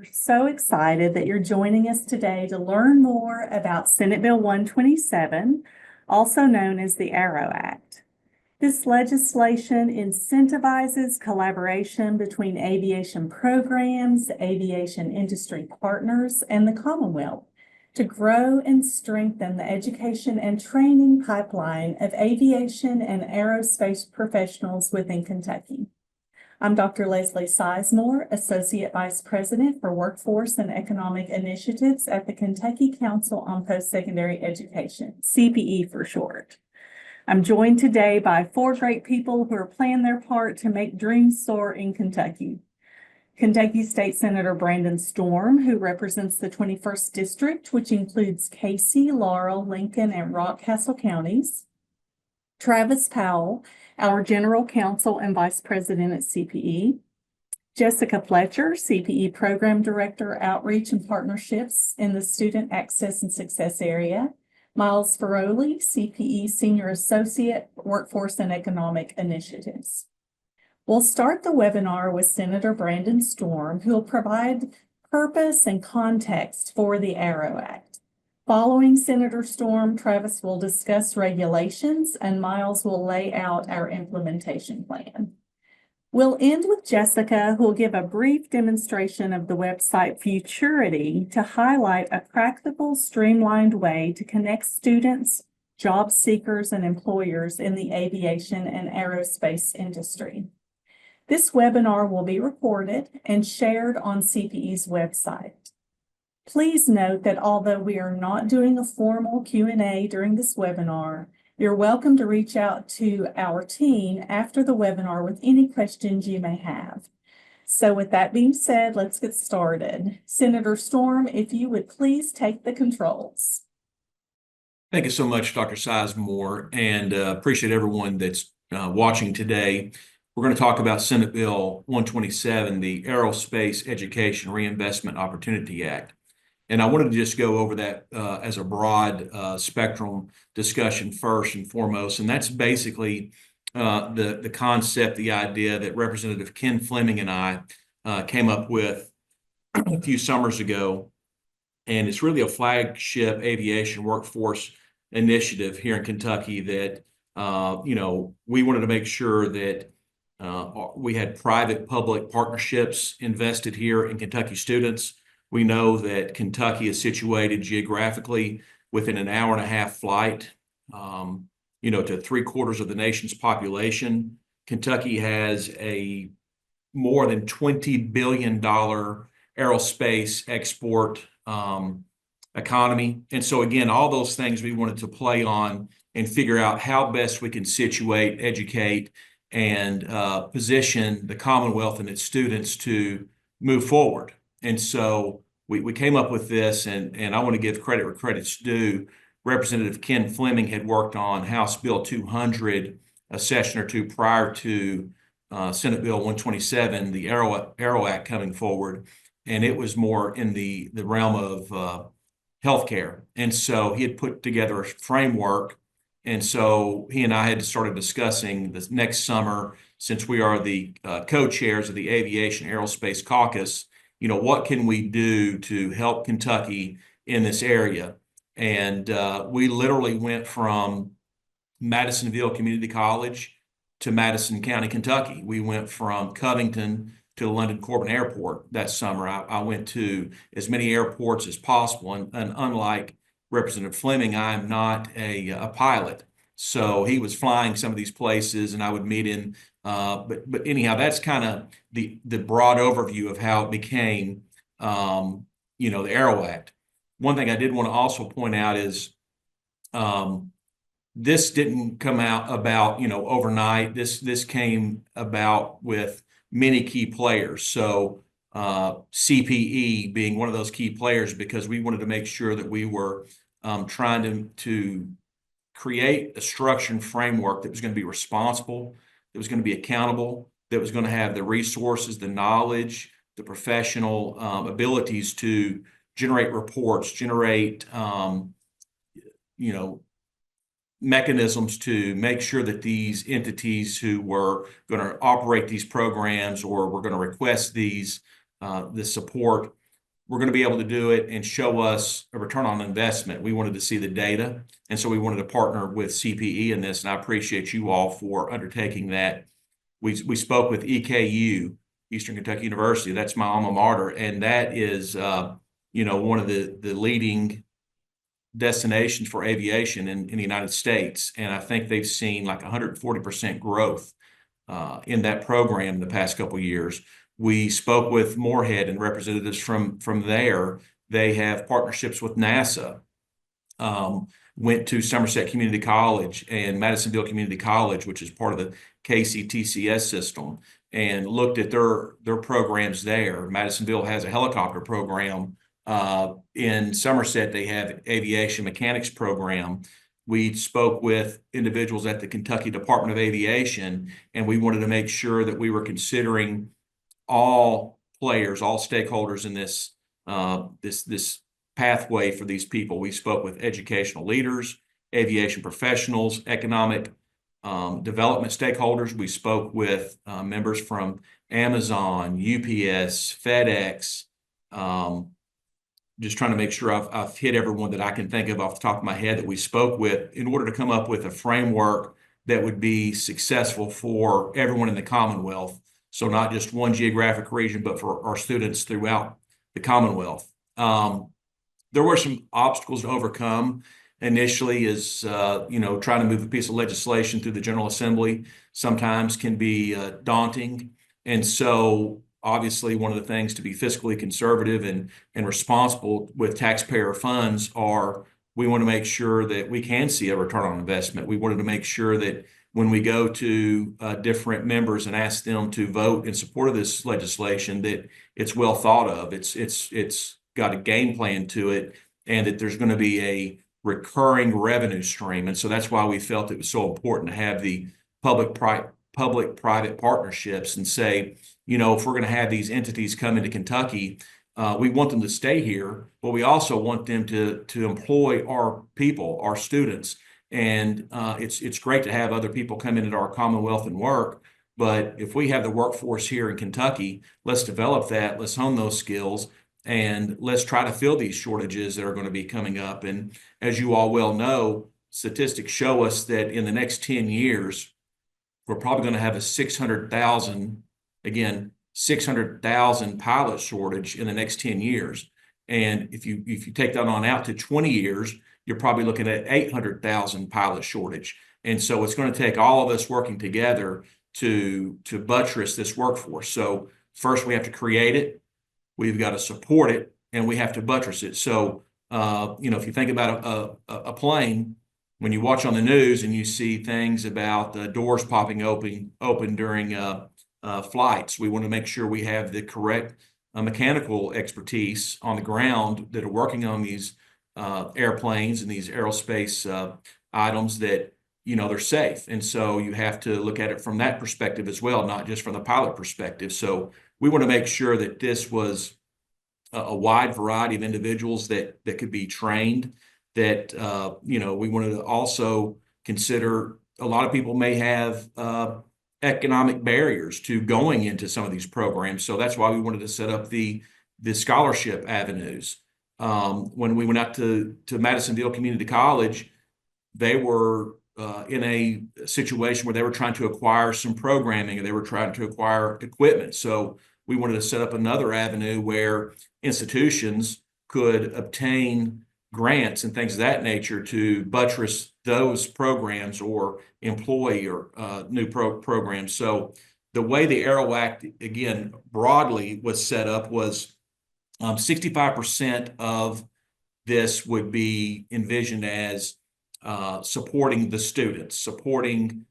We're so excited that you're joining us today to learn more about Senate Bill 127, also known as the Aero Act. This legislation incentivizes collaboration between aviation programs, aviation industry partners, and the Commonwealth to grow and strengthen the education and training pipeline of aviation and aerospace professionals within Kentucky. I'm Dr. Leslie Sizemore, Associate Vice President for Workforce and Economic Initiatives at the Kentucky Council on Post-Secondary Education, CPE for short. I'm joined today by four great people who are playing their part to make dreams soar in Kentucky. Kentucky State Senator Brandon Storm, who represents the 21st District, which includes Casey, Laurel, Lincoln, and Rockcastle counties. Travis Powell, our General Counsel and Vice President at CPE. Jessica Fletcher, CPE Program Director, Outreach and Partnerships in the Student Access and Success area. Miles Ferroli, CPE Senior Associate, Workforce and Economic Initiatives. We'll start the webinar with Senator Brandon Storm, who will provide purpose and context for the Aero Act. Following Senator Storm, Travis will discuss regulations and Miles will lay out our implementation plan. We'll end with Jessica, who will give a brief demonstration of the website Futurity to highlight a practical, streamlined way to connect students, job seekers, and employers in the aviation and aerospace industry. This webinar will be recorded and shared on CPE's website. Please note that although we are not doing a formal Q&A during this webinar, you're welcome to reach out to our team after the webinar with any questions you may have. So with that being said, let's get started. Senator Storm, if you would please take the controls. Thank you so much, Dr. Sizemore, and appreciate everyone that's watching today. We're going to talk about Senate Bill 127, the Aerospace Education Reinvestment Opportunity Act. And I wanted to just go over that as a broad spectrum discussion first and foremost. And that's basically the concept, the idea that Representative Ken Fleming and I came up with a few summers ago. And it's really a flagship aviation workforce initiative here in Kentucky that, we wanted to make sure that we had private-public partnerships invested here in Kentucky students. We know that Kentucky is situated geographically within an hour-and-a-half flight, to 3/4 of the nation's population. Kentucky has a more than $20 billion aerospace export economy. And so again, all those things we wanted to play on and figure out how best we can situate, educate, and position the Commonwealth and its students to move forward. And so we came up with this, and I want to give credit where credit's due. Representative Ken Fleming had worked on House Bill 200 a session or two prior to Senate Bill 127, the Aero Act coming forward, and it was more in the realm of healthcare. And so he had put together a framework, and so he and I had started discussing this next summer, since we are the co-chairs of the Aviation Aerospace Caucus, what can we do to help Kentucky in this area? And we literally went from Madisonville Community College to Madison County, Kentucky. We went from Covington to the London Corbin Airport that summer. I went to as many airports as possible. And unlike Representative Fleming, I'm not a pilot. So he was flying some of these places and I would meet him. But anyhow, that's kind of the broad overview of how it became, the Aero Act. One thing I did want to also point out is this didn't come out about, overnight. This came about with many key players. So CPE being one of those key players, because we wanted to make sure that we were trying to create a structured framework that was going to be responsible, that was going to be accountable, that was going to have the resources, the knowledge, the professional abilities to generate reports, generate, mechanisms to make sure that these entities who were going to operate these programs or were going to request this support we're going to be able to do it and show us a return on investment. We wanted to see the data, and so we wanted to partner with CPE in this, and I appreciate you all for undertaking that. We spoke with EKU, Eastern Kentucky University. That's my alma mater, and that is one of the leading destinations for aviation in the United States. And I think they've seen like 140% growth in that program in the past couple of years. We spoke with Moorhead and representatives from there. They have partnerships with NASA. Went to Somerset Community College and Madisonville Community College, which is part of the KCTCS system, and looked at their programs there. Madisonville has a helicopter program. In Somerset, they have aviation mechanics program. We spoke with individuals at the Kentucky Department of Aviation, and we wanted to make sure that we were considering all players, all stakeholders in this this pathway for these people. We spoke with educational leaders, aviation professionals, economic development stakeholders. We spoke with members from Amazon, UPS, FedEx, just trying to make sure I've hit everyone that I can think of off the top of my head that we spoke with in order to come up with a framework that would be successful for everyone in the Commonwealth. So not just one geographic region, but for our students throughout the Commonwealth. There were some obstacles to overcome initially is, trying to move a piece of legislation through the General Assembly sometimes can be daunting. And so obviously one of the things to be fiscally conservative and responsible with taxpayer funds are we want to make sure that we can see a return on investment. We wanted to make sure that when we go to different members and ask them to vote in support of this legislation, that it's well thought of. It's got a game plan to it, and that there's going to be a recurring revenue stream. And so that's why we felt it was so important to have the public-private partnerships and say, if we're going to have these entities come into Kentucky, we want them to stay here, but we also want them to employ our people, our students. And it's great to have other people come into our Commonwealth and work. But if we have the workforce here in Kentucky, let's develop that, let's hone those skills, and let's try to fill these shortages that are going to be coming up. And as you all well know, statistics show us that in the next 10 years, we're probably going to have a 600,000 pilot shortage in the next 10 years. And if you take that on out to 20 years, you're probably looking at 800,000 pilot shortage. And so it's going to take all of us working together to buttress this workforce. So first we have to create it, we've got to support it, and we have to buttress it. So, if you think about a plane, when you watch on the news and you see things about the doors popping open during flights, we want to make sure we have the correct mechanical expertise on the ground that are working on these airplanes and these aerospace items that, they're safe. And so you have to look at it from that perspective as well, not just from the pilot perspective. So we want to make sure that this was a wide variety of individuals that could be trained, that, we wanted to also consider a lot of people may have economic barriers to going into some of these programs. So that's why we wanted to set up the scholarship avenues. When we went out to Madisonville Community College, they were in a situation where they were trying to acquire some programming, and they were trying to acquire equipment. So we wanted to set up another avenue where institutions could obtain grants and things of that nature to buttress those programs or employ or new programs. So the way the Aero Act, again, broadly was set up was 65% of this would be envisioned as supporting the students, supporting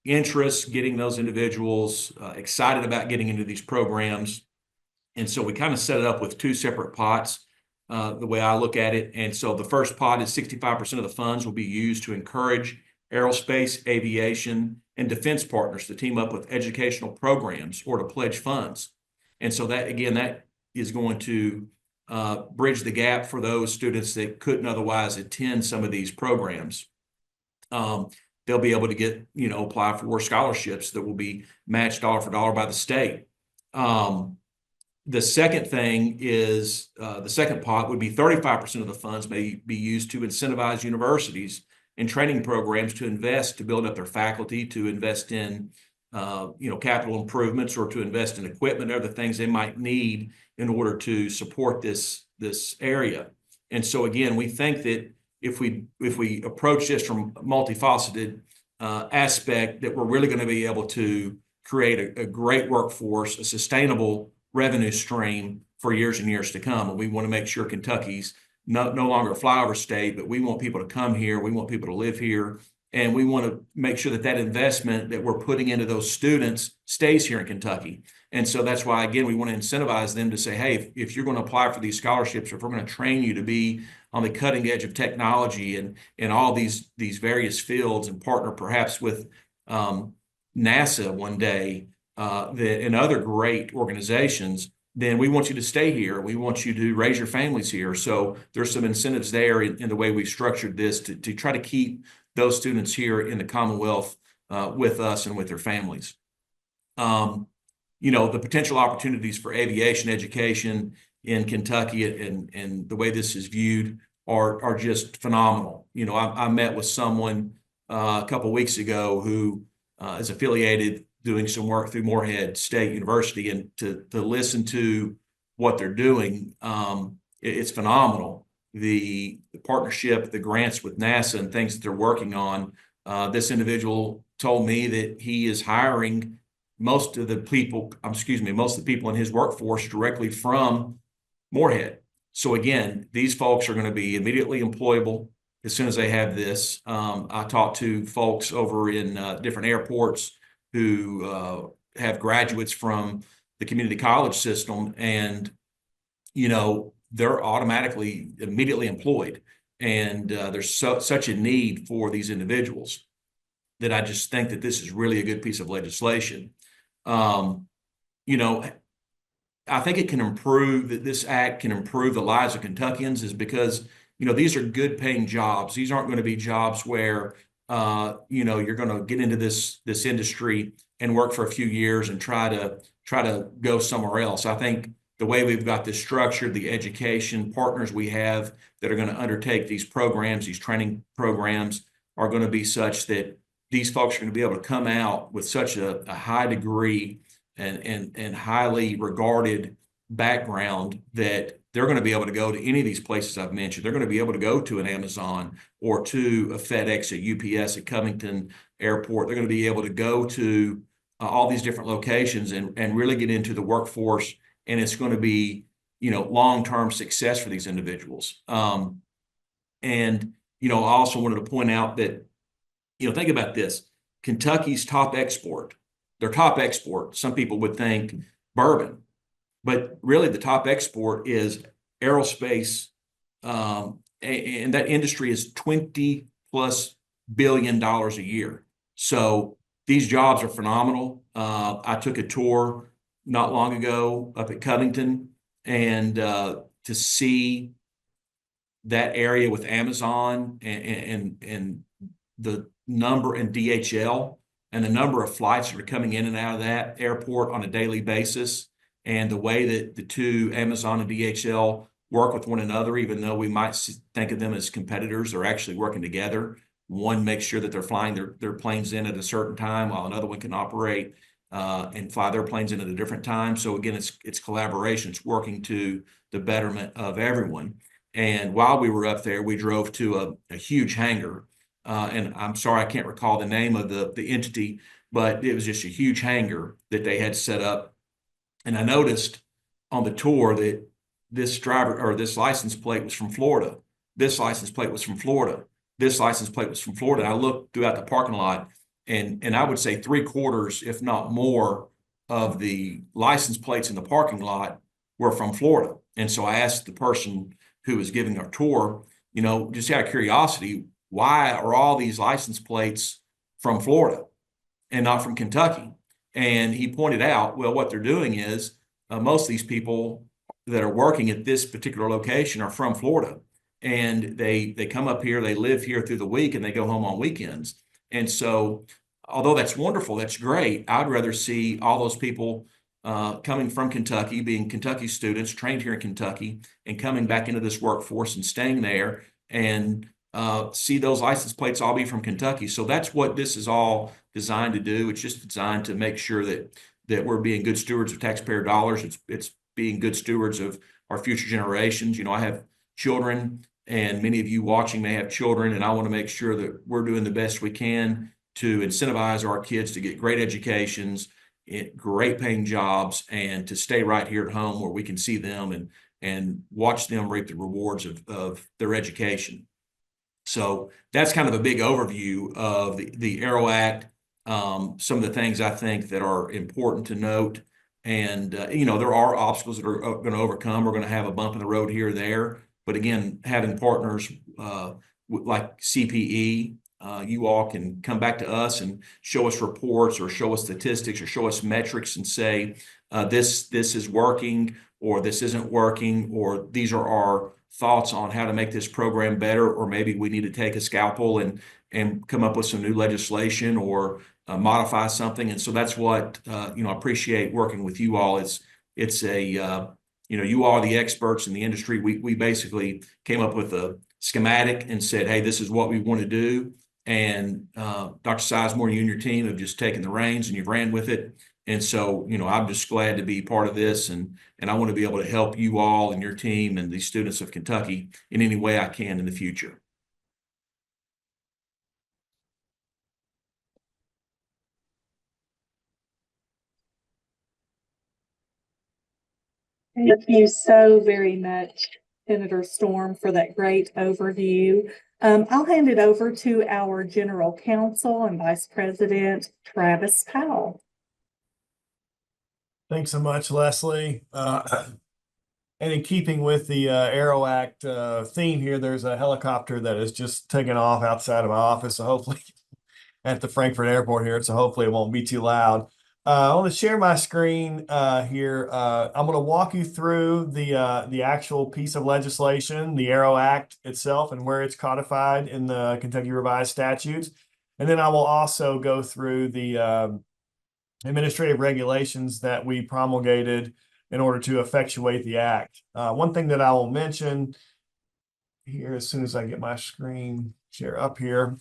interest, getting those individuals excited about getting into these programs. And so we kind of set it up with two separate pots, the way I look at it. And so the first pot is 65% of the funds will be used to encourage aerospace, aviation, and defense partners to team up with educational programs or to pledge funds. And so that, again, that is going to bridge the gap for those students that couldn't otherwise attend some of these programs. They'll be able to get, apply for scholarships that will be matched dollar for dollar by the state. The second thing is the second pot would be 35% of the funds may be used to incentivize universities and training programs to invest, to build up their faculty, to invest in capital improvements, or to invest in equipment, other things they might need in order to support this area. And so again, we think that if we approach this from a multifaceted aspect, that we're really going to be able to create a great workforce, a sustainable revenue stream for years and years to come. And we want to make sure Kentucky's no longer a flyover state, but we want people to come here. We want people to live here. And we want to make sure that that investment that we're putting into those students stays here in Kentucky. And so that's why, again, we want to incentivize them to say, hey, if you're going to apply for these scholarships, or if we're going to train you to be on the cutting edge of technology and in all these various fields, and partner perhaps with NASA one day, and other great organizations, then we want you to stay here. We want you to raise your families here. So there's some incentives there in the way we've structured this to try to keep those students here in the Commonwealth with us and with their families. The potential opportunities for aviation education in Kentucky and the way this is viewed are just phenomenal. I met with someone a couple of weeks ago who is affiliated, doing some work through Morehead State University, and to listen to what they're doing, it's phenomenal. The partnership, the grants with NASA and things that they're working on. This individual told me that he is hiring most of the people in his workforce directly from Morehead. So again, these folks are going to be immediately employable as soon as they have this. I talked to folks over in different airports who have graduates from the community college system, and they're automatically immediately employed. And there's such a need for these individuals that I just think that this is really a good piece of legislation. I think it can improve, that this act can improve the lives of Kentuckians, is because, these are good paying jobs. These aren't going to be jobs where, you're going to get into this industry and work for a few years and try to go somewhere else. I think the way we've got this structured, the education partners we have that are going to undertake these programs, these training programs, are going to be such that these folks are going to be able to come out with such a high degree and highly regarded background that they're going to be able to go to any of these places I've mentioned. They're going to be able to go to an Amazon or to a FedEx, a UPS at Covington Airport. They're going to be able to go to all these different locations and really get into the workforce. And it's going to be, long-term success for these individuals. I also wanted to point out that, think about this. Kentucky's top export, some people would think bourbon, but really the top export is aerospace. And that industry is $20+ billion a year. So these jobs are phenomenal. I took a tour not long ago up at Covington, and to see that area with Amazon and the number in DHL and the number of flights that are coming in and out of that airport on a daily basis, and the way that the two, Amazon and DHL, work with one another, even though we might think of them as competitors, they're actually working together. One makes sure that they're flying their planes in at a certain time, while another one can operate and fly their planes in at a different time. So again, it's collaboration. It's working to the betterment of everyone. And while we were up there, we drove to a huge hangar. And I'm sorry, I can't recall the name of the entity, but it was just a huge hangar that they had set up. And I noticed on the tour that this driver, or this license plate, was from Florida. This license plate was from Florida. This license plate was from Florida. I looked throughout the parking lot, and I would say 3/4, if not more, of the license plates in the parking lot were from Florida. And so I asked the person who was giving our tour, just out of curiosity, why are all these license plates from Florida and not from Kentucky? And he pointed out, well, what they're doing is most of these people that are working at this particular location are from Florida, and they come up here, they live here through the week, and they go home on weekends. And so, although that's wonderful, that's great, I'd rather see all those people coming from Kentucky, being Kentucky students, trained here in Kentucky, and coming back into this workforce and staying there and see those license plates all be from Kentucky. So that's what this is all designed to do. It's just designed to make sure that we're being good stewards of taxpayer dollars. It's being good stewards of our future generations. You know, I have children, and many of you watching may have children, and I want to make sure that we're doing the best we can to incentivize our kids to get great educations, great paying jobs, and to stay right here at home where we can see them and watch them reap the rewards of their education. So that's kind of a big overview of the Aero Act. Some of the things I think that are important to note. And, you know, there are obstacles that are going to overcome. We're going to have a bump in the road here or there. But again, having partners like CPE, you all can come back to us and show us reports or show us statistics or show us metrics and say, this is working or this isn't working, or these are our thoughts on how to make this program better, or maybe we need to take a scalpel and come up with some new legislation or modify something. And so that's what you know, I appreciate working with you all. It's a you know, you all are the experts in the industry. We basically came up with a schematic and said, hey, this is what we want to do. And Dr. Sizemore, you and your team have just taken the reins and you've ran with it. And so, you know, I'm just glad to be part of this, and I want to be able to help you all and your team and the students of Kentucky in any way I can in the future. Thank you so very much, Senator Storm, for that great overview. I'll hand it over to our General Counsel and Vice President, Travis Powell. Thanks so much, Leslie. And in keeping with the Aero Act theme here, there's a helicopter that is just taking off outside of my office. So hopefully at the Frankfurt airport here, so hopefully it won't be too loud. I want to share my screen here. I'm going to walk you through the actual piece of legislation, the Aero Act itself, and where it's codified in the Kentucky Revised Statutes. And then I will also go through the administrative regulations that we promulgated in order to effectuate the act. One thing that I will mention here as soon as I get my screen share up here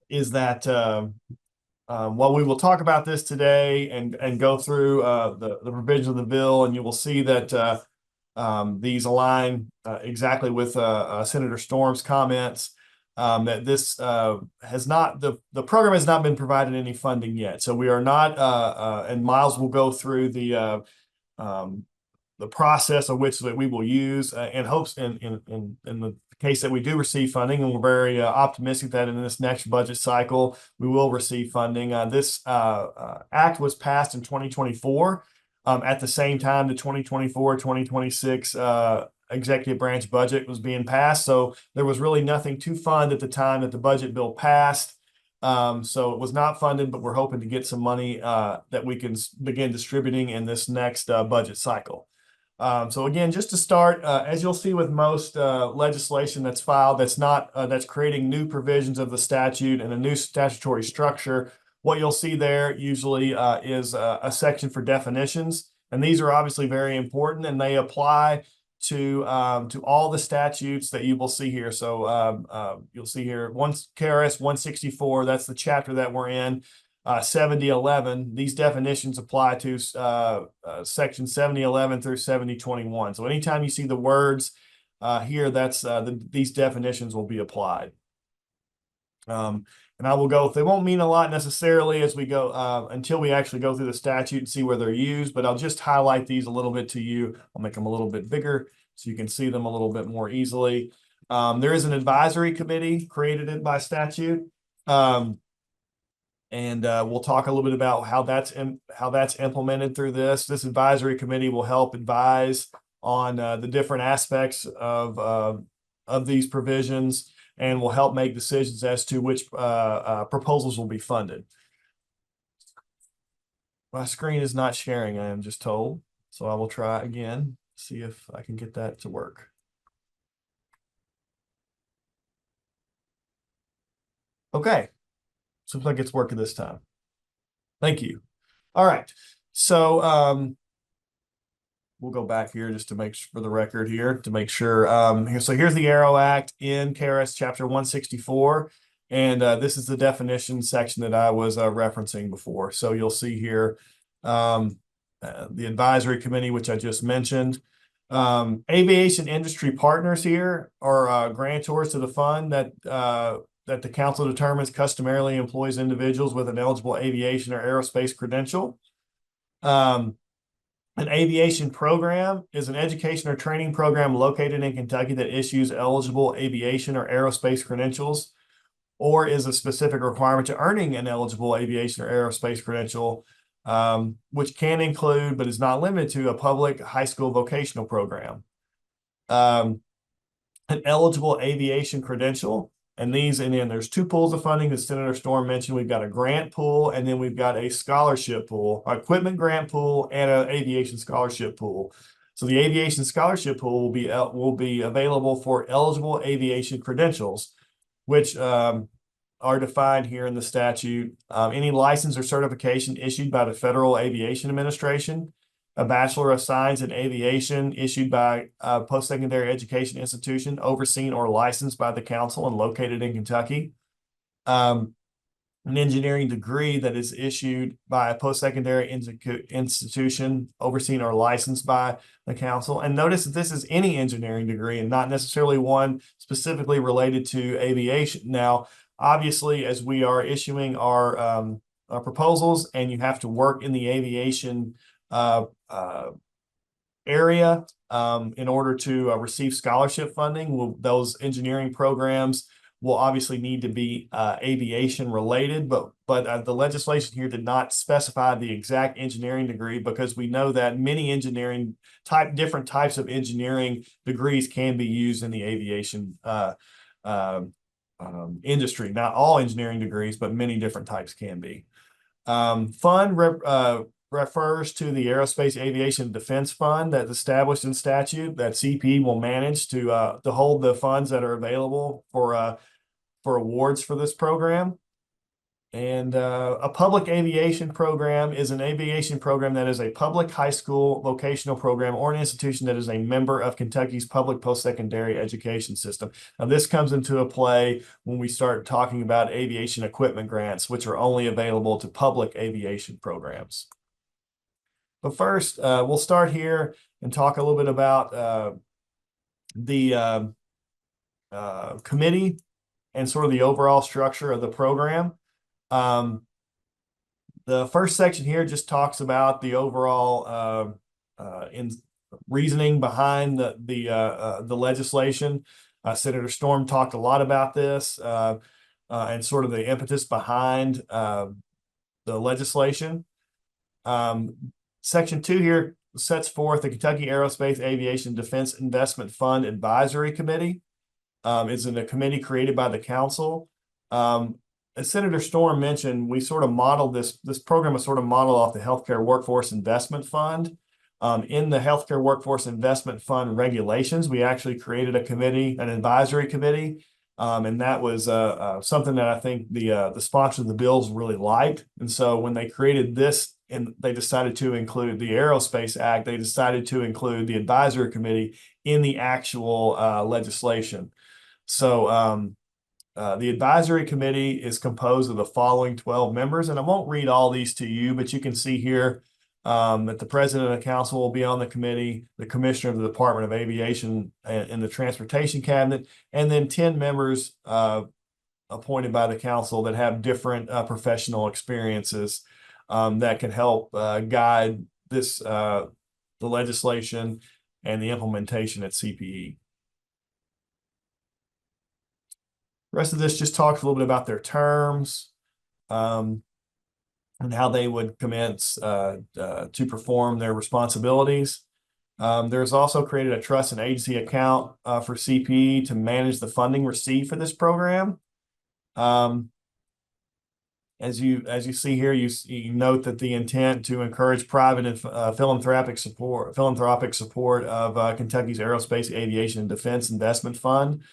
is that while we will talk about this today and go through the provisions of the bill, and you will see that these align exactly with Senator Storm's comments, that this has not, the program has not been provided any funding yet. So we are not, and Miles will go through the process of which that we will use in hopes in the case that we do receive funding, and we're very optimistic that in this next budget cycle we will receive funding. This act was passed in 2024. At the same time, the 2024-2026 executive branch budget was being passed. So there was really nothing to fund at the time that the budget bill passed. So it was not funded, but we're hoping to get some money that we can begin distributing in this next budget cycle. So again, just to start, as you'll see with most legislation that's filed, that's creating new provisions of the statute and a new statutory structure, what you'll see there usually is a section for definitions. And these are obviously very important, and they apply to all the statutes that you will see here. So you'll see here KRS 164, that's the chapter that we're in. 7011, these definitions apply to section 7011 through 7021. So anytime you see the words here, that's these definitions will be applied. And I will go, they won't mean a lot necessarily as we go until we actually go through the statute and see where they're used, but I'll just highlight these a little bit to you. I'll make them a little bit bigger so you can see them a little bit more easily. There is an advisory committee created by statute. And we'll talk a little bit about how that's implemented through this. This advisory committee will help advise on the different aspects of these provisions, and will help make decisions as to which proposals will be funded. My screen is not sharing, I am just told. So I will try again, see if I can get that to work. Okay, seems like it's working this time. Thank you. All right. So we'll go back here just to make for the record here to make sure. So here's the Aero Act in KRS Chapter 164. And this is the definition section that I was referencing before. So you'll see here the advisory committee, which I just mentioned. Aviation industry partners here are grantors to the fund that the council determines customarily employs individuals with an eligible aviation or aerospace credential. An aviation program is an education or training program located in Kentucky that issues eligible aviation or aerospace credentials, or is a specific requirement to earning an eligible aviation or aerospace credential, which can include, but is not limited to, a public high school vocational program. An eligible aviation credential, and then there's two pools of funding that Senator Storm mentioned. We've got a grant pool, and then we've got a scholarship pool, equipment grant pool, and an aviation scholarship pool. So the aviation scholarship pool will be available for eligible aviation credentials, which are defined here in the statute. Any license or certification issued by the Federal Aviation Administration, a Bachelor of Science in Aviation issued by a post-secondary education institution overseen or licensed by the council and located in Kentucky. An engineering degree that is issued by a post-secondary institution overseen or licensed by the council. And notice that this is any engineering degree and not necessarily one specifically related to aviation. Now, obviously, as we are issuing our proposals and you have to work in the aviation area in order to receive scholarship funding, those engineering programs will obviously need to be aviation related, but the legislation here did not specify the exact engineering degree, because we know that many different types of engineering degrees can be used in the aviation industry. Not all engineering degrees, but many different types can be. Fund refers to the Aerospace Aviation Defense Fund that's established in statute that CP will manage to hold the funds that are available for awards for this program. And a public aviation program is an aviation program that is a public high school vocational program or an institution that is a member of Kentucky's public post-secondary education system. Now, this comes into a play when we start talking about aviation equipment grants, which are only available to public aviation programs. But first, we'll start here and talk a little bit about the committee and sort of the overall structure of the program. The first section here just talks about the overall reasoning behind the legislation. Senator Storm talked a lot about this and sort of the impetus behind the legislation. Section 2 here sets forth the Kentucky Aerospace Aviation Defense Investment Fund Advisory Committee. It's in a committee created by the council. As Senator Storm mentioned, we sort of modeled this program was sort of modeled off the Healthcare Workforce Investment Fund. In the Healthcare Workforce Investment Fund regulations, we actually created a committee, an advisory committee. And that was something that I think the sponsor of the bills really liked. And so when they created this and they decided to include the Aerospace Act, they decided to include the advisory committee in the actual legislation. So the advisory committee is composed of the following 12 members, and I won't read all these to you, but you can see here that the president of the council will be on the committee, the commissioner of the Department of Aviation and the Transportation Cabinet, and then 10 members appointed by the council that have different professional experiences that can help guide this the legislation and the implementation at CPE. The rest of this just talks a little bit about their terms and how they would commence to perform their responsibilities. There's also created a trust and agency account for CPE to manage the funding received for this program. As you see here, you note that the intent to encourage private and philanthropic support of Kentucky's Aerospace Aviation and Defense Investment Fund.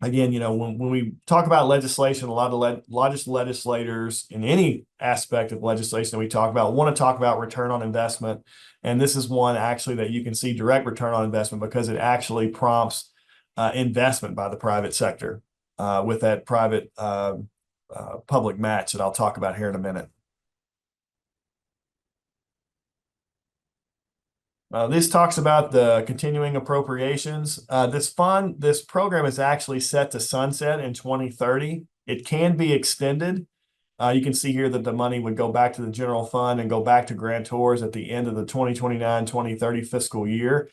again, when we talk about legislation, a lot of legislators in any aspect of legislation we talk about want to talk about return on investment. And this is one actually that you can see direct return on investment because it actually prompts investment by the private sector with that private public match that I'll talk about here in a minute. This talks about the continuing appropriations. This program is actually set to sunset in 2030. It can be extended. You can see here that the money would go back to the general fund and go back to grantors at the end of the 2029-2030 fiscal year,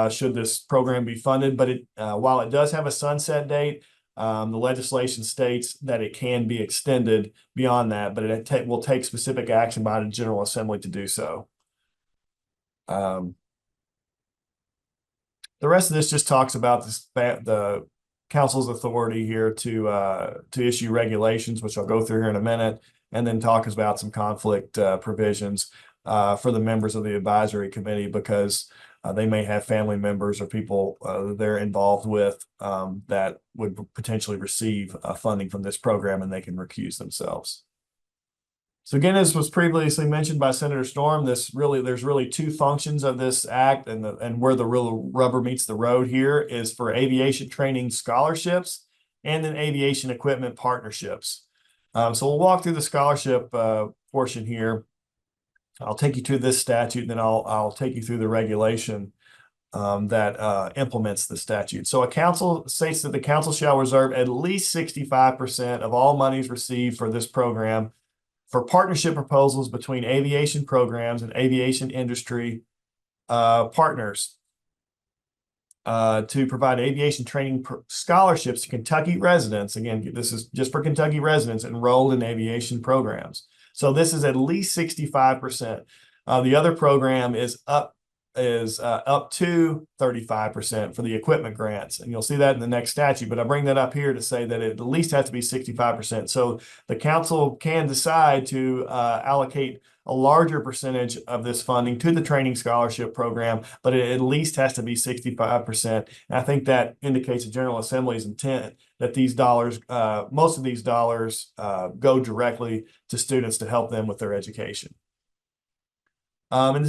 should this program be funded. But while it does have a sunset date, the legislation states that it can be extended beyond that, but it will take specific action by the General Assembly to do so. The rest of this just talks about the council's authority here to issue regulations, which I'll go through here in a minute, and then talk about some conflict provisions for the members of the advisory committee because they may have family members or people they're involved with that would potentially receive funding from this program, and they can recuse themselves. So again, as was previously mentioned by Senator Storm, there's really two functions of this act, and where the real rubber meets the road here is for aviation training scholarships and then aviation equipment partnerships. So we'll walk through the scholarship portion here. I'll take you to this statute, and then I'll take you through the regulation that implements the statute. So a council states that the council shall reserve at least 65% of all monies received for this program for partnership proposals between aviation programs and aviation industry partners to provide aviation training scholarships to Kentucky residents. Again, this is just for Kentucky residents enrolled in aviation programs. So this is at least 65%. The other program is up to 35% for the equipment grants. And you'll see that in the next statute, but I bring that up here to say that it at least has to be 65%. So the council can decide to allocate a larger percentage of this funding to the training scholarship program, but it at least has to be 65%. And I think that indicates the General Assembly's intent that these dollars, most of these dollars go directly to students to help them with their education. In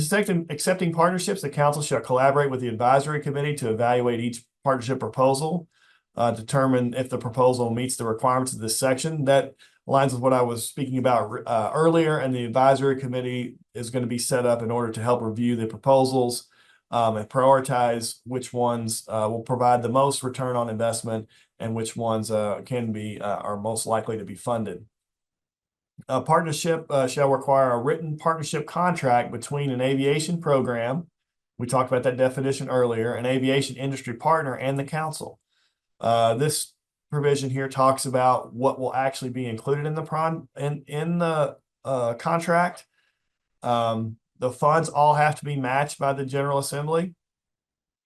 accepting partnerships, the council shall collaborate with the advisory committee to evaluate each partnership proposal, determine if the proposal meets the requirements of this section. That aligns with what I was speaking about earlier, and the advisory committee is going to be set up in order to help review the proposals and prioritize which ones will provide the most return on investment and which ones are most likely to be funded. A partnership shall require a written partnership contract between an aviation program, we talked about that definition earlier, an aviation industry partner, and the council. This provision here talks about what will actually be included in the contract. The funds all have to be matched by the General Assembly,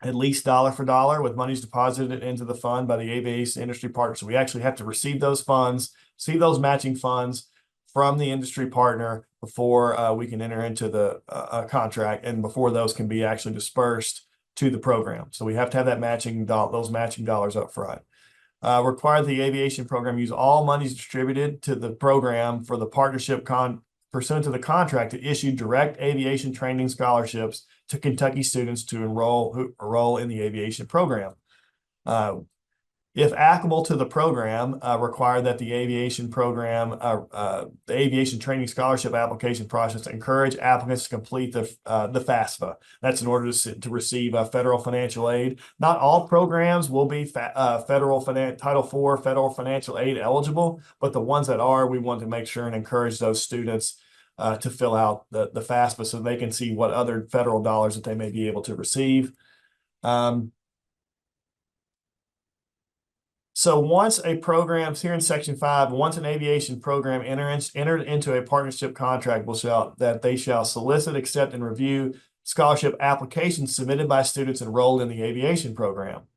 at least dollar for dollar, with monies deposited into the fund by the aviation industry partner. So we actually have to receive those funds, see those matching funds from the industry partner before we can enter into the contract, and before those can be actually dispersed to the program. So we have to have that those matching dollars up front. Require the aviation program use all monies distributed to the program for the partnership pursuant to the contract to issue direct aviation training scholarships to Kentucky students who enroll in the aviation program. If applicable to the program, require that the aviation program, the aviation training scholarship application process encourage applicants to complete the FAFSA. That's in order to receive federal financial aid. Not all programs will be Title IV federal financial aid eligible, but the ones that are, we want to make sure and encourage those students to fill out the FAFSA so they can see what other federal dollars that they may be able to receive. So once a program's here in Section 5, once an aviation program entered into a partnership contract, they shall solicit, accept, and review scholarship applications submitted by students enrolled in the aviation program.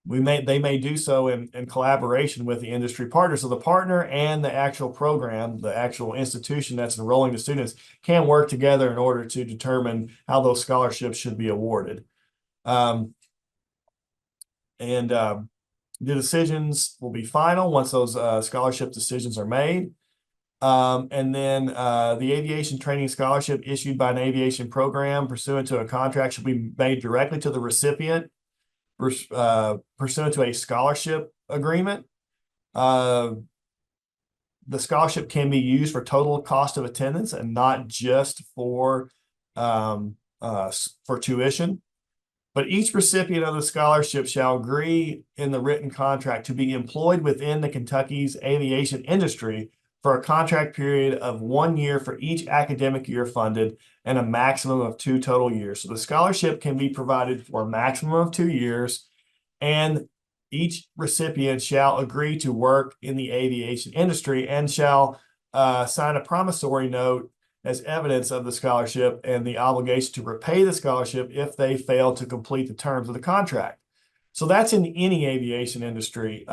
They may do so in collaboration with the industry partner. So the partner and the actual program, the actual institution that's enrolling the students, can work together in order to determine how those scholarships should be awarded. And the decisions will be final once those scholarship decisions are made. And then the aviation training scholarship issued by an aviation program pursuant to a contract should be made directly to the recipient pursuant to a scholarship agreement. The scholarship can be used for total cost of attendance and not just for tuition. But each recipient of the scholarship shall agree in the written contract to be employed within the Kentucky's aviation industry for a contract period of 1 year for each academic year funded and a maximum of 2 total years. So the scholarship can be provided for a maximum of 2 years, and each recipient shall agree to work in the aviation industry and shall sign a promissory note as evidence of the scholarship and the obligation to repay the scholarship if they fail to complete the terms of the contract. So that's in any aviation industry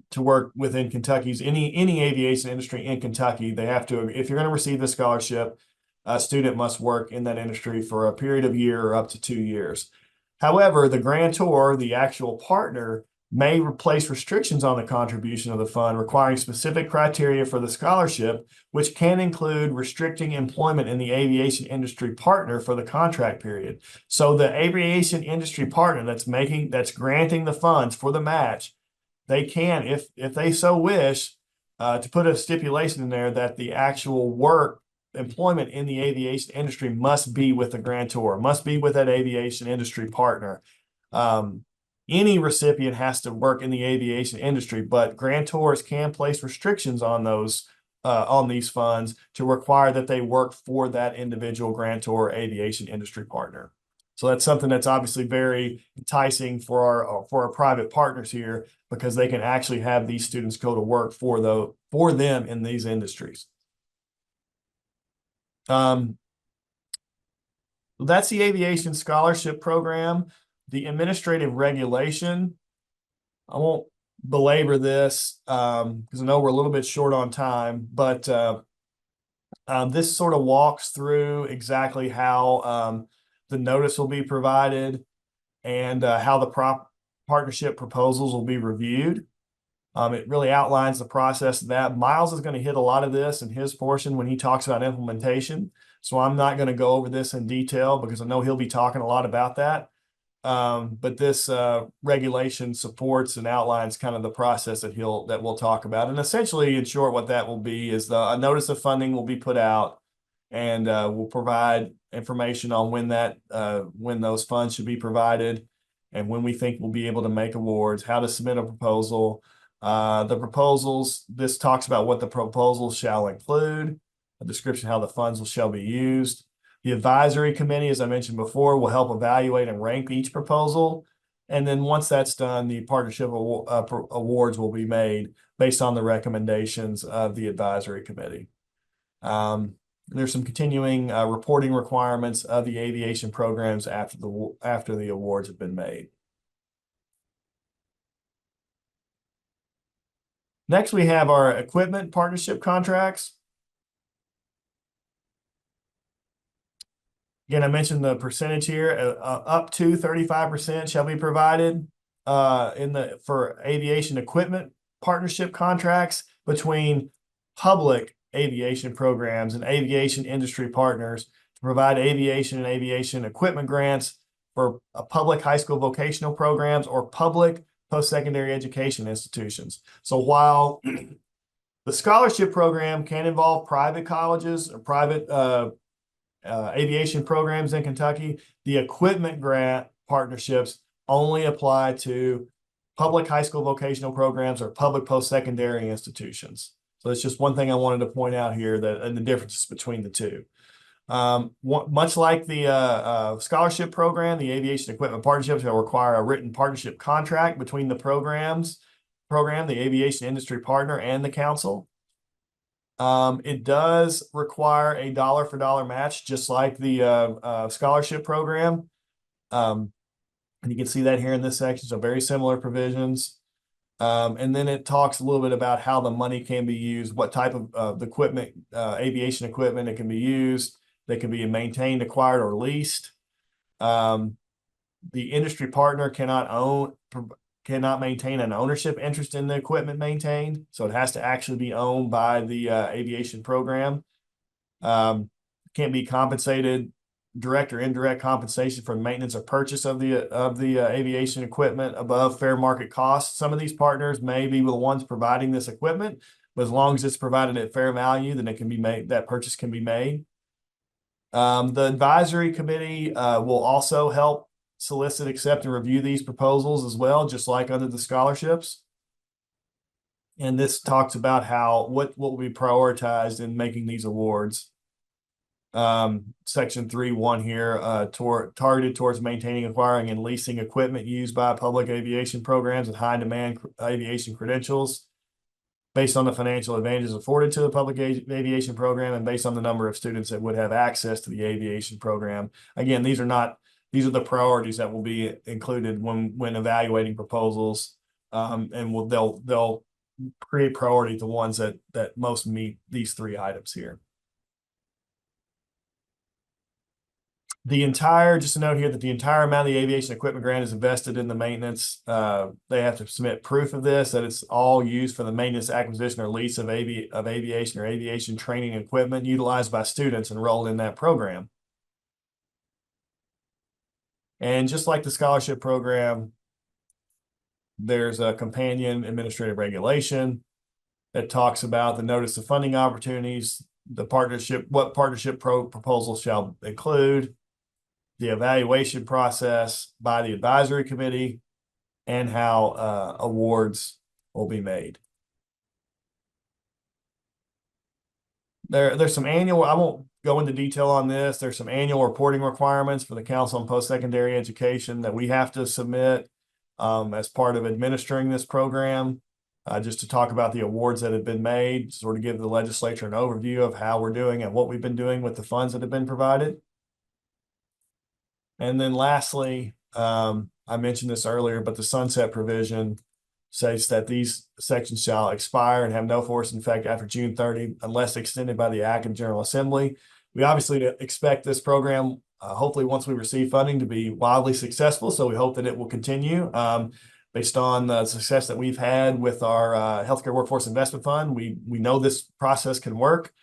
to work within Kentucky's any aviation industry in Kentucky. They have to, if you're going to receive the scholarship, a student must work in that industry for a period of year or up to 2 years. However, the grantor, the actual partner, may place restrictions on the contribution of the fund, requiring specific criteria for the scholarship, which can include restricting employment in the aviation industry partner for the contract period. So the aviation industry partner that's granting the funds for the match, they can, if they so wish, to put a stipulation in there that the actual employment in the aviation industry must be with the grantor, must be with that aviation industry partner. Any recipient has to work in the aviation industry, but grantors can place restrictions on these funds to require that they work for that individual grantor aviation industry partner. So that's something that's obviously very enticing for our private partners here, because they can actually have these students go to work for them in these industries. That's the aviation scholarship program. The administrative regulation, I won't belabor this because I know we're a little bit short on time, but this sort of walks through exactly how the notice will be provided and how the partnership proposals will be reviewed. It really outlines the process of that. Miles is going to hit a lot of this in his portion when he talks about implementation. So I'm not going to go over this in detail because I know he'll be talking a lot about that. But this regulation supports and outlines kind of the process that we'll talk about. And essentially, in short, what that will be is a notice of funding will be put out, and we'll provide information on when those funds should be provided and when we think we'll be able to make awards, how to submit a proposal. The proposals, this talks about what the proposals shall include, a description of how the funds shall be used. The advisory committee, as I mentioned before, will help evaluate and rank each proposal. And then once that's done, the partnership awards will be made based on the recommendations of the advisory committee. There's some continuing reporting requirements of the aviation programs after the awards have been made. Next, we have our equipment partnership contracts. Again, I mentioned the percentage here, up to 35% shall be provided for aviation equipment partnership contracts between public aviation programs and aviation industry partners to provide aviation and aviation equipment grants for public high school vocational programs or public post-secondary education institutions. So while the scholarship program can involve private colleges or private aviation programs in Kentucky, the equipment grant partnerships only apply to public high school vocational programs or public post-secondary institutions. So that's just one thing I wanted to point out here, and the differences between the two. Much like the scholarship program, the aviation equipment partnerships will require a written partnership contract between the program, the aviation industry partner, and the council. It does require a dollar-for-dollar match, just like the scholarship program. And you can see that here in this section. So very similar provisions. And then it talks a little bit about how the money can be used, what type of equipment, aviation equipment it can be used. They can be maintained, acquired, or leased. The industry partner cannot maintain an ownership interest in the equipment maintained, so it has to actually be owned by the aviation program. Can't be compensated direct or indirect compensation for maintenance or purchase of the aviation equipment above fair market cost. Some of these partners may be the ones providing this equipment, but as long as it's provided at fair value, then it can be made, that purchase can be made. The advisory committee will also help solicit, accept, and review these proposals as well, just like under the scholarships. And this talks about what will be prioritized in making these awards. Section 3.1 here, targeted towards maintaining, acquiring, and leasing equipment used by public aviation programs and high demand aviation credentials, based on the financial advantages afforded to the public aviation program and based on the number of students that would have access to the aviation program. Again, these are the priorities that will be included when evaluating proposals, and they'll create priority to ones that most meet these three items here. Just a note here that the entire amount of the aviation equipment grant is invested in the maintenance. They have to submit proof of this, that it's all used for the maintenance, acquisition, or lease of aviation or aviation training equipment utilized by students enrolled in that program. And just like the scholarship program, there's a companion administrative regulation that talks about the notice of funding opportunities, the partnership, what partnership proposals shall include, the evaluation process by the advisory committee, and how awards will be made. There's some annual, I won't go into detail on this. There's some annual reporting requirements for the Council on Post-Secondary Education that we have to submit as part of administering this program, just to talk about the awards that have been made, sort of give the legislature an overview of how we're doing and what we've been doing with the funds that have been provided. And then lastly, I mentioned this earlier, but the sunset provision says that these sections shall expire and have no force in effect after June 30 unless extended by the Act of General Assembly. We obviously expect this program, hopefully once we receive funding, to be wildly successful. So we hope that it will continue. Based on the success that we've had with our Healthcare Workforce Investment Fund, we know this process can work.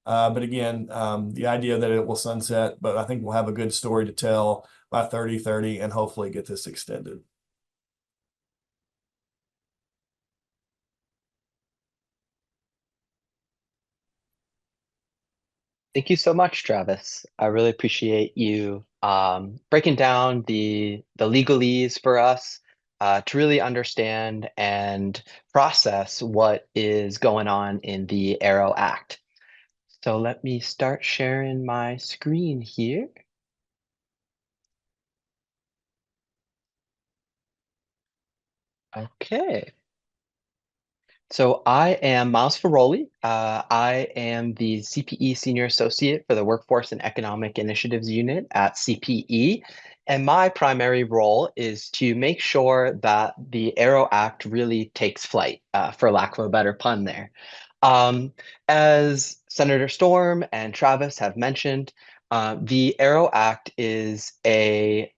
But again, the idea that it will sunset, but I think we'll have a good story to tell by 30/30 and hopefully get this extended. Thank you so much, Travis. I really appreciate you breaking down the legalese for us to really understand and process what is going on in the Aero Act. So let me start sharing my screen here. Okay. So I am Miles Ferroli. I am the CPE Senior Associate for the Workforce and Economic Initiatives Unit at CPE. And my primary role is to make sure that the Aero Act really takes flight, for lack of a better pun there. As Senator Storm and Travis have mentioned, the Aero Act is a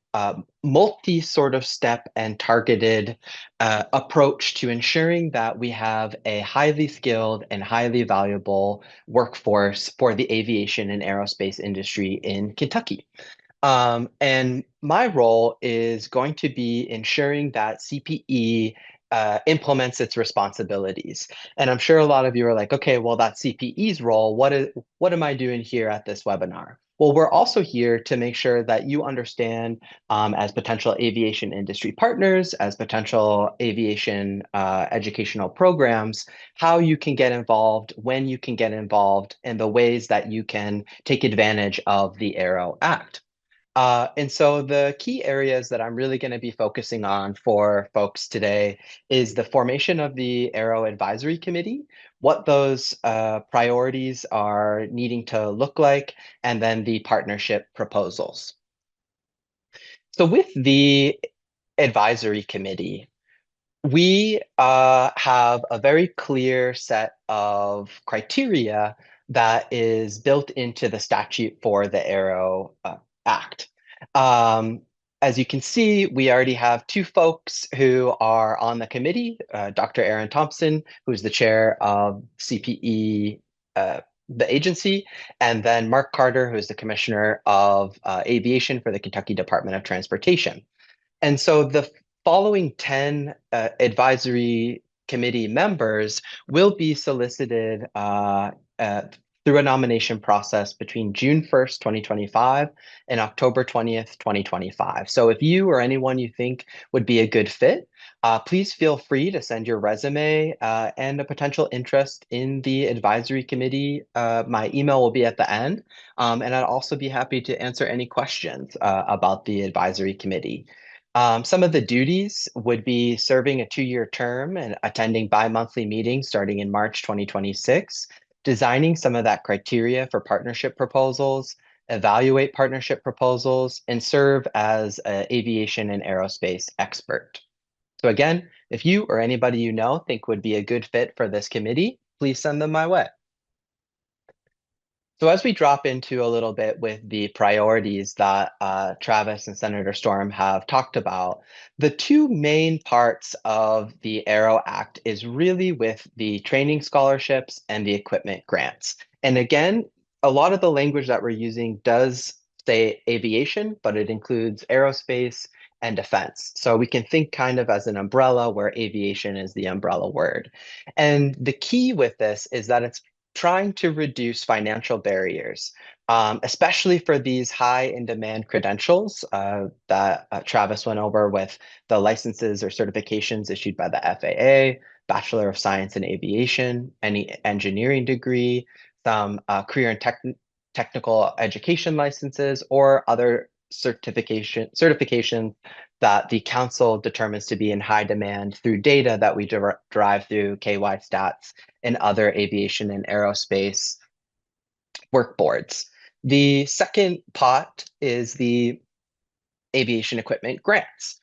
multi sort of step and targeted approach to ensuring that we have a highly skilled and highly valuable workforce for the aviation and aerospace industry in Kentucky. And my role is going to be ensuring that CPE implements its responsibilities. And I'm sure a lot of you are like, okay, well, that's CPE's role. What am I doing here at this webinar? Well, we're also here to make sure that you understand, as potential aviation industry partners, as potential aviation educational programs, how you can get involved, when you can get involved, and the ways that you can take advantage of the Aero Act. And so the key areas that I'm really going to be focusing on for folks today is the formation of the Aero Advisory Committee, what those priorities are needing to look like, and then the partnership proposals. So with the Advisory Committee, we have a very clear set of criteria that is built into the statute for the Aero Act. As you can see, we already have two folks who are on the committee, Dr. Aaron Thompson, who's the chair of CPE, the agency, and then Mark Carter, who's the commissioner of aviation for the Kentucky Department of Transportation. And so the following 10 advisory committee members will be solicited through a nomination process between June 1st, 2025 and October 20th, 2025. So if you or anyone you think would be a good fit, please feel free to send your resume and a potential interest in the advisory committee. My email will be at the end, and I'd also be happy to answer any questions about the advisory committee. Some of the duties would be serving a 2-year term and attending bi-monthly meetings starting in March 2026, designing some of that criteria for partnership proposals, evaluate partnership proposals, and serve as an aviation and aerospace expert. So again, if you or anybody you know think would be a good fit for this committee, please send them my way. So as we drop into a little bit with the priorities that Travis and Senator Storm have talked about, the two main parts of the Aero Act is really with the training scholarships and the equipment grants. And again, a lot of the language that we're using does say aviation, but it includes aerospace and defense. So we can think kind of as an umbrella where aviation is the umbrella word. And the key with this is that it's trying to reduce financial barriers, especially for these high in demand credentials that Travis went over with the licenses or certifications issued by the FAA, Bachelor of Science in Aviation, any engineering degree, some career and technical education licenses, or other certifications that the council determines to be in high demand through data that we derive through KY Stats and other aviation and aerospace work boards. The second pot is the aviation equipment grants.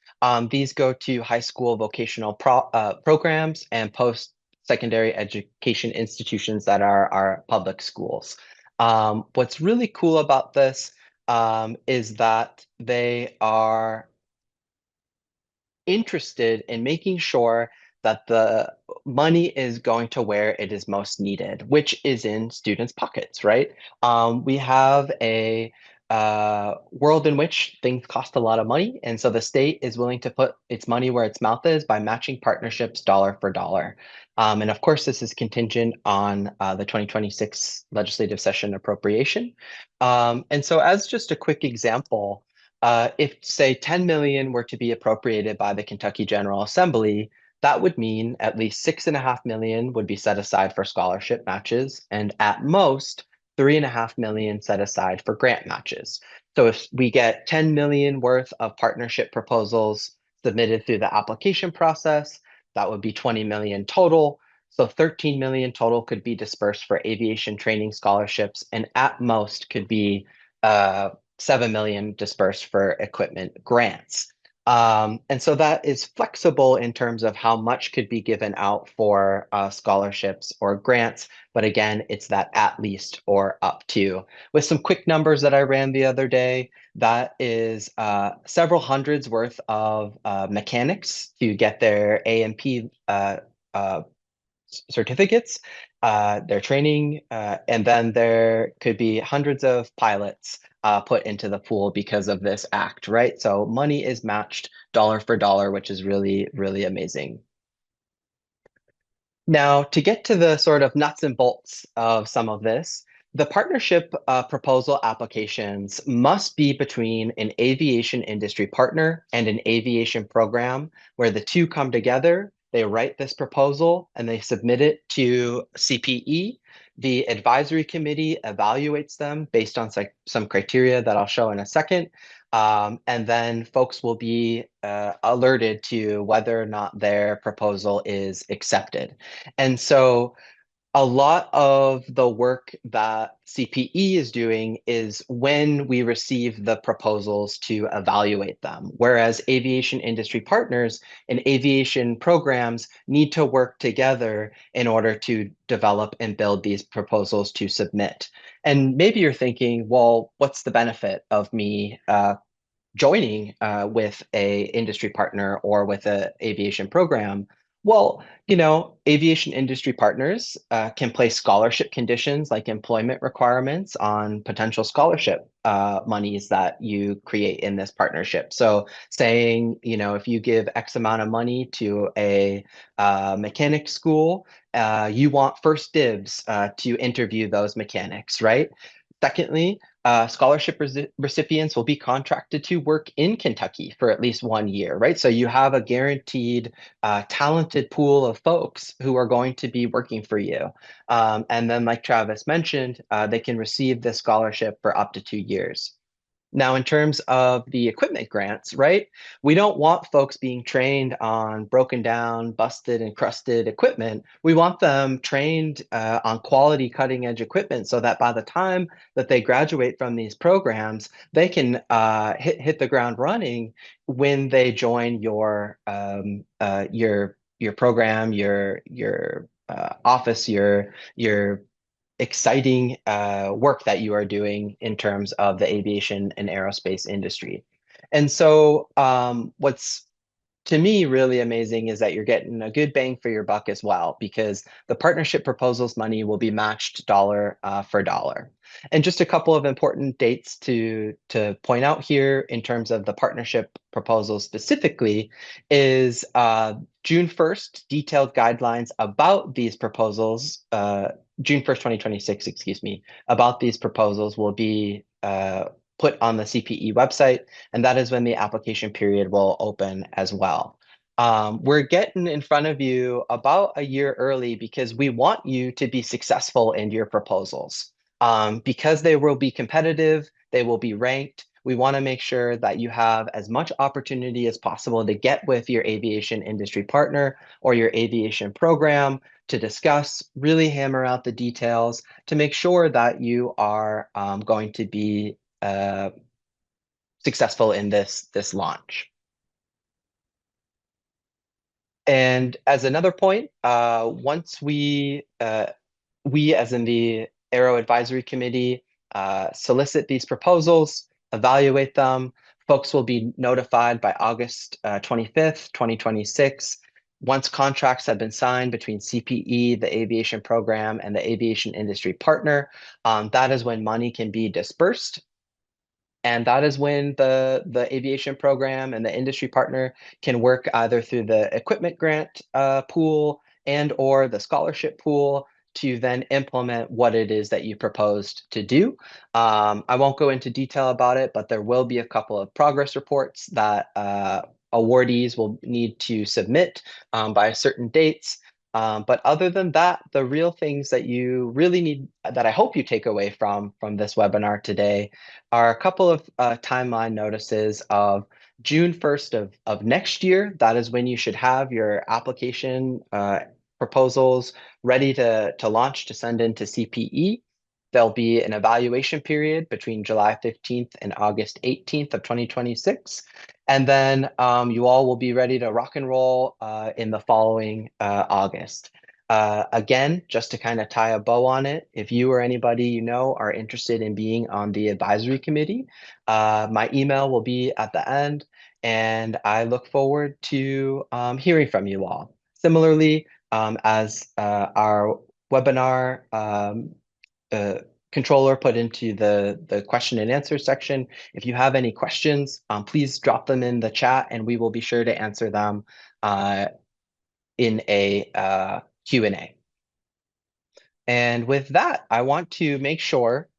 These go to high school vocational programs and post-secondary education institutions that are our public schools. What's really cool about this is that they are interested in making sure that the money is going to where it is most needed, which is in students' pockets, right? We have a world in which things cost a lot of money, and so the state is willing to put its money where its mouth is by matching partnerships dollar for dollar. And of course, this is contingent on the 2026 legislative session appropriation. And so as just a quick example, if say 10 million were to be appropriated by the Kentucky General Assembly, that would mean at least 6.5 million would be set aside for scholarship matches, and at most 3.5 million set aside for grant matches. So if we get 10 million worth of partnership proposals submitted through the application process, that would be 20 million total. So 13 million total could be dispersed for aviation training scholarships, and at most could be 7 million dispersed for equipment grants. And so that is flexible in terms of how much could be given out for scholarships or grants. But again, it's that at least or up to. With some quick numbers that I ran the other day, that is several hundreds worth of mechanics to get their A&P certificates, their training, and then there could be hundreds of pilots put into the pool because of this act, right? So money is matched dollar for dollar, which is really, really amazing. Now, to get to the sort of nuts and bolts of some of this, the partnership proposal applications must be between an aviation industry partner and an aviation program where the two come together. They write this proposal and they submit it to CPE. The advisory committee evaluates them based on some criteria that I'll show in a second. And then folks will be alerted to whether or not their proposal is accepted. And so a lot of the work that CPE is doing is when we receive the proposals to evaluate them, whereas aviation industry partners and aviation programs need to work together in order to develop and build these proposals to submit. And maybe you're thinking, well, what's the benefit of me joining with a industry partner or with a aviation program? Well, aviation industry partners can place scholarship conditions like employment requirements on potential scholarship monies that you create in this partnership. So saying, if you give X amount of money to a mechanic school, you want first dibs to interview those mechanics, right? Secondly, scholarship recipients will be contracted to work in Kentucky for at least 1 year, right? So you have a guaranteed talented pool of folks who are going to be working for you. And then, like Travis mentioned, they can receive this scholarship for up to 2 years. Now, in terms of the equipment grants, right? We don't want folks being trained on broken down, busted, and crusted equipment. We want them trained on quality, cutting edge equipment so that by the time that they graduate from these programs, they can hit the ground running when they join your program, your office, your exciting work that you are doing in terms of the aviation and aerospace industry. And so, what's to me really amazing is that you're getting a good bang for your buck as well, because the partnership proposals money will be matched dollar for dollar. And just a couple of important dates to point out here in terms of the partnership proposal specifically is June 1st, detailed guidelines about these proposals, June 1st, 2026, excuse me, about these proposals will be put on the CPE website, and that is when the application period will open as well. We're getting in front of you about a year early because we want you to be successful in your proposals. Because they will be competitive, they will be ranked. We want to make sure that you have as much opportunity as possible to get with your aviation industry partner or your aviation program to discuss, really hammer out the details to make sure that you are going to be successful in this launch. And as another point, once we as in the Aero Advisory Committee, solicit these proposals, evaluate them, folks will be notified by August 25th, 2026. Once contracts have been signed between CPE, the aviation program, and the aviation industry partner, that is when money can be dispersed. And that is when the aviation program and the industry partner can work either through the equipment grant pool and or the scholarship pool to then implement what it is that you proposed to do. I won't go into detail about it, but there will be a couple of progress reports that awardees will need to submit by certain dates. But other than that, the real things that you really need, that I hope you take away from this webinar today, are a couple of timeline notices of June 1st of next year. That is when you should have your application proposals ready to launch to send into CPE. There'll be an evaluation period between July 15th and August 18th of 2026. And then you all will be ready to rock and roll in the following August. Again, just to kind of tie a bow on it, if you or anybody you know are interested in being on the advisory committee, my email will be at the end, and I look forward to hearing from you all. Similarly, as our webinar controller put into the question and answer section, if you have any questions, please drop them in the chat and we will be sure to answer them in a Q&A. And with that, I want to make sure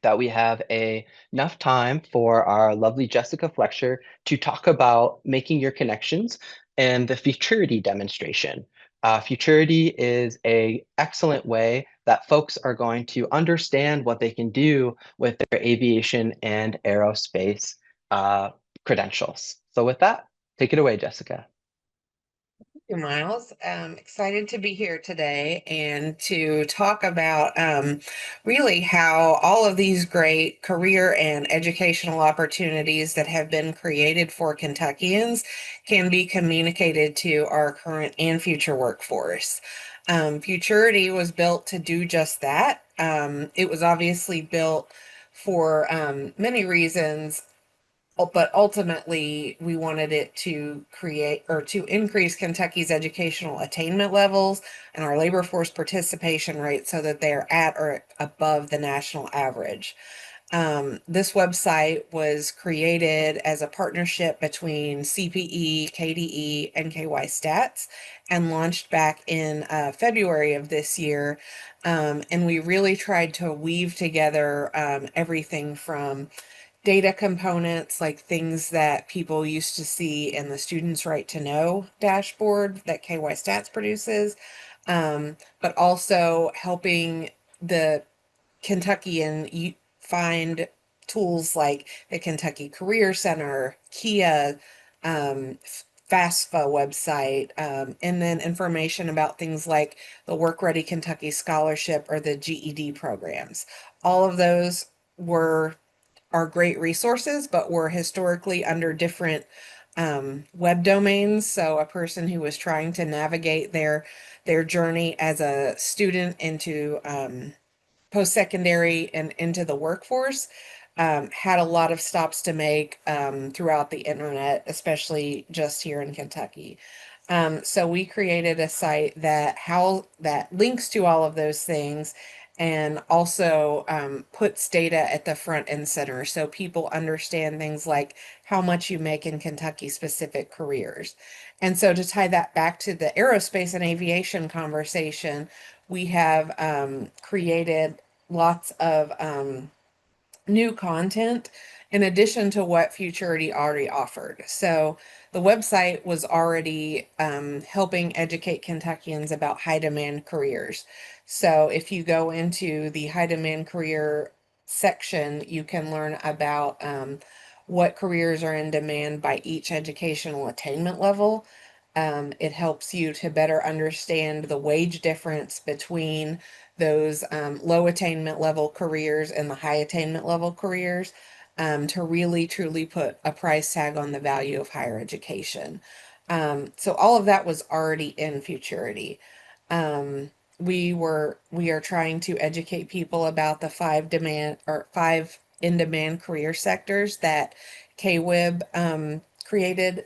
that we have enough time for our lovely Jessica Fletcher to talk about making your connections and the Futurity demonstration. Futurity is an excellent way that folks are going to understand what they can do with their aviation and aerospace credentials. So with that, take it away, Jessica. You, Miles. Excited to be here today and to talk about really how all of these great career and educational opportunities that have been created for Kentuckians can be communicated to our current and future workforce. Futurity was built to do just that. It was obviously built for many reasons but ultimately we wanted it to create or to increase Kentucky's educational attainment levels and our labor force participation rate so that they're at or above the national average. This website was created as a partnership between CPE, KDE, and KY Stats and launched back in February of this year. And we really tried to weave together everything from data components, like things that people used to see in the Students' Right to Know dashboard that KY Stats produces, but also helping the Kentuckian find tools like the Kentucky Career Center, Kia, FAFSA website, and then information about things like the Work Ready Kentucky Scholarship or the GED programs. All of those were are great resources, but were historically under different web domains. So a person who was trying to navigate their journey as a student into post-secondary and into the workforce had a lot of stops to make throughout the internet, especially just here in Kentucky. So we created a site that links to all of those things and also puts data at the front and center so people understand things like how much you make in Kentucky specific careers. And so to tie that back to the aerospace and aviation conversation, we have created lots of new content in addition to what Futurity already offered. So the website was already helping educate Kentuckians about high demand careers. So if you go into the high demand career section, you can learn about what careers are in demand by each educational attainment level. It helps you to better understand the wage difference between those low attainment level careers and the high attainment level careers to really truly put a price tag on the value of higher education. So all of that was already in Futurity. We are trying to educate people about the five in demand career sectors that KWIB created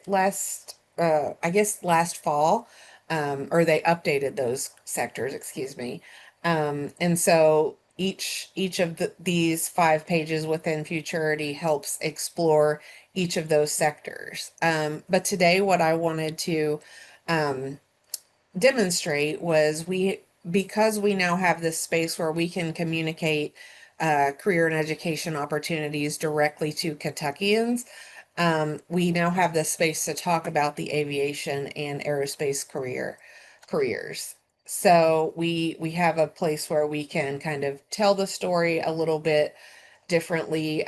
I guess last fall, or they updated those sectors, excuse me. And so each of these 5 pages within Futurity helps explore each of those sectors. But today, what I wanted to um, demonstrate was because we now have this space where we can communicate career and education opportunities directly to Kentuckians. We now have this space to talk about the aviation and aerospace careers. So we have a place where we can kind of tell the story a little bit differently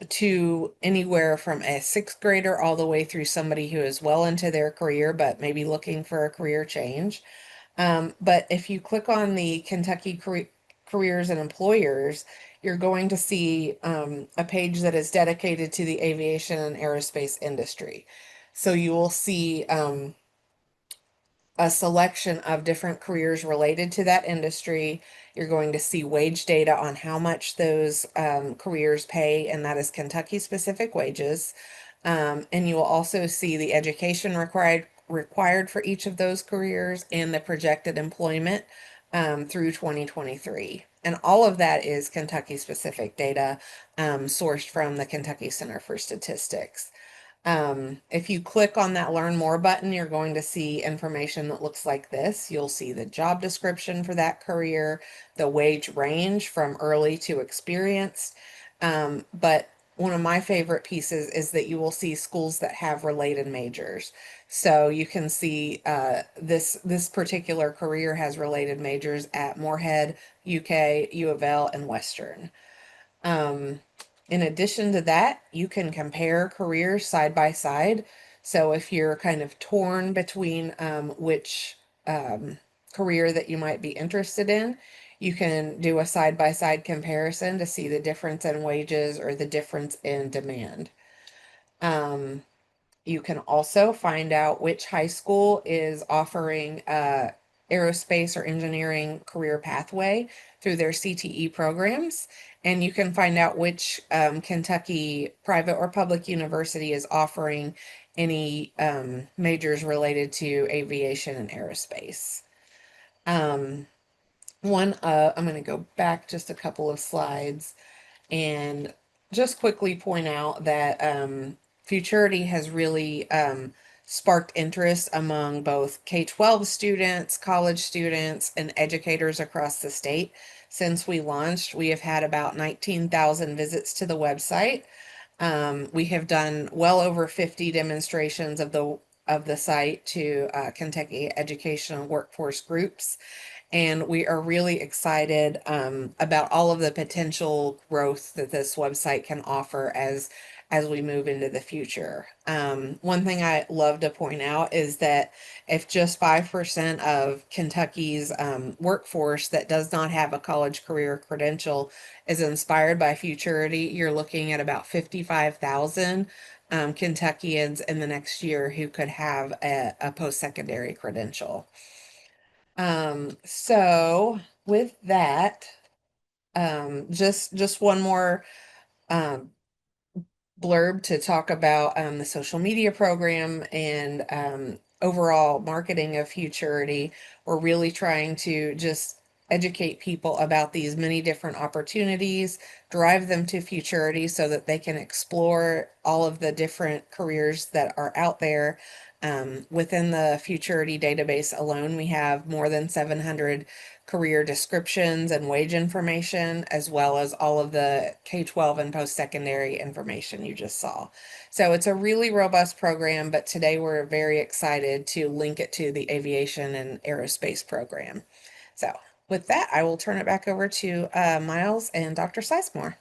to anywhere from a sixth grader all the way through somebody who is well into their career but maybe looking for a career change. But if you click on the Kentucky Careers and Employers, you're going to see a page that is dedicated to the aviation and aerospace industry. So you will see a selection of different careers related to that industry. You're going to see wage data on how much those careers pay, and that is Kentucky specific wages. And you will also see the education required for each of those careers and the projected employment through 2023. And all of that is Kentucky specific data sourced from the Kentucky Center for Statistics. If you click on that Learn More button, you're going to see information that looks like this. You'll see the job description for that career, the wage range from early to experienced. But one of my favorite pieces is that you will see schools that have related majors. So you can see this particular career has related majors at Morehead, UK, U of L, and Western. Um, in addition to that, you can compare careers side by side. So if you're kind of torn between which career that you might be interested in, you can do a side by side comparison to see the difference in wages or the difference in demand. You can also find out which high school is offering aerospace or engineering career pathway through their CTE programs. And you can find out which Kentucky private or public university is offering any majors related to aviation and aerospace. I'm going to go back just a couple of slides and just quickly point out that Futurity has really sparked interest among both K-12 students, college students, and educators across the state. Since we launched, we have had about 19,000 visits to the website. We have done well over 50 demonstrations of the site to Kentucky educational workforce groups. And we are really excited about all of the potential growth that this website can offer as we move into the future. One thing I love to point out is that if just 5% of Kentucky's workforce that does not have a college career credential is inspired by Futurity, you're looking at about 55,000 Kentuckians in the next year who could have a post-secondary credential. So with that, just one more um, blurb to talk about the social media program and overall marketing of Futurity. We're really trying to just educate people about these many different opportunities, drive them to Futurity so that they can explore all of the different careers that are out there. Within the Futurity database alone, we have more than 700 career descriptions and wage information, as well as all of the K-12 and post-secondary information you just saw. So it's a really robust program, but today we're very excited to link it to the aviation and aerospace program. So with that, I will turn it back over to Miles and Dr. Sizemore.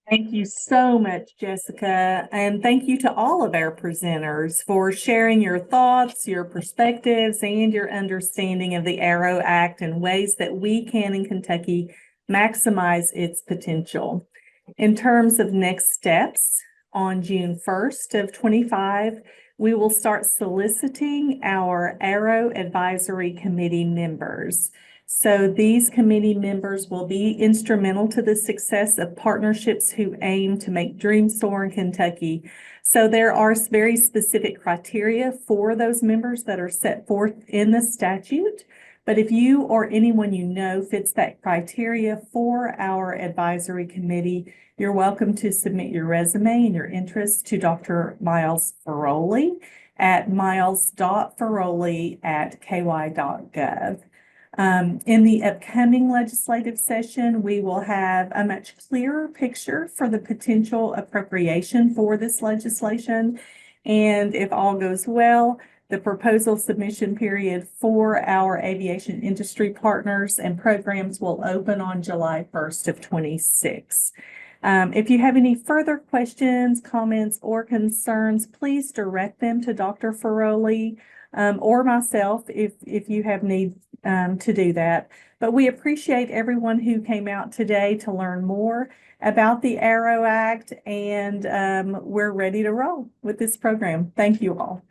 Thank you so much, Jessica. And thank you to all of our presenters for sharing your thoughts, your perspectives, and your understanding of the Aero Act and ways that we can in Kentucky maximize its potential. In terms of next steps, on June 1st of 25, we will start soliciting our Aero Advisory Committee members. So these committee members will be instrumental to the success of partnerships who aim to make dreams soar in Kentucky. So there are very specific criteria for those members that are set forth in the statute. But if you or anyone you know fits that criteria for our advisory committee, you're welcome to submit your resume and your interest to Dr. Miles Ferroli at miles.ferroli@ky.gov. In the upcoming legislative session, we will have a much clearer picture for the potential appropriation for this legislation. And if all goes well, the proposal submission period for our aviation industry partners and programs will open on July 1st of 26. If you have any further questions, comments, or concerns, please direct them to Dr. Ferroli or myself if you have need to do that. But we appreciate everyone who came out today to learn more about the Aero Act, and we're ready to roll with this program. Thank you all.